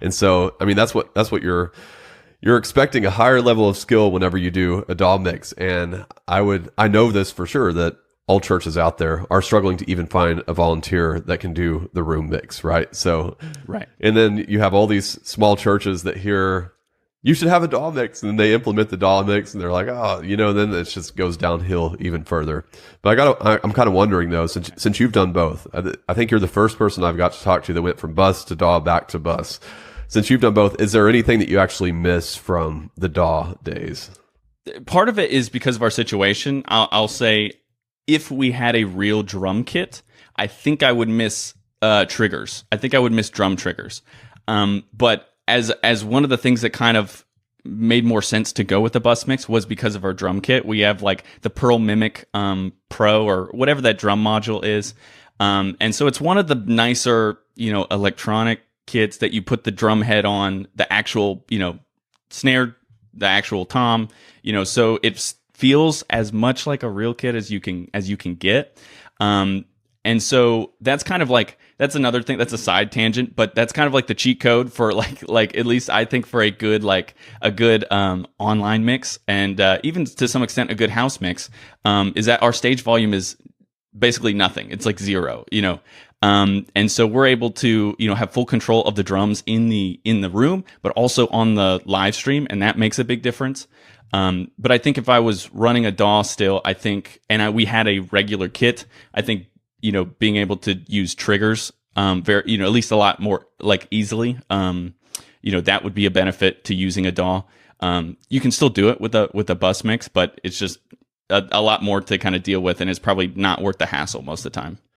And so, I mean, that's what you're expecting, a higher level of skill whenever you do a DAW mix. And I know this for sure, that all churches out there are struggling to even find a volunteer that can do the room mix, right? So, Right. and then you have all these small churches that hear you should have a DAW mix, and then they implement the DAW mix, and they're like, oh, then it just goes downhill even further. But I'm kind of wondering though, since you've done both, I think you're the first person I've got to talk to that went from bus to DAW back to bus. Since you've done both, is there anything that you actually miss from the DAW days? Part of it is because of our situation. I'll say, if we had a real drum kit, I think I would miss triggers. I think I would miss drum triggers. But as one of the things that kind of made more sense to go with the bus mix was because of our drum kit. We have like the Pearl Mimic Pro, or whatever that drum module is. And so it's one of the nicer, electronic kits that you put the drum head on, the actual, snare, the actual tom, so it feels as much like a real kit as you can get. And so that's kind of like, that's another thing, that's a side tangent, but that's kind of like the cheat code for like at least I think for a good online mix, and even to some extent a good house mix, is that our stage volume is basically nothing. It's like zero, and so we're able to, have full control of the drums in the room, but also on the live stream, and that makes a big difference. But I think if I was running a DAW still, I think, we had a regular kit, I think, being able to use triggers, very, at least a lot more like easily, that would be a benefit to using a DAW. You can still do it with a bus mix, but it's just a lot more to kind of deal with, and it's probably not worth the hassle most of the time.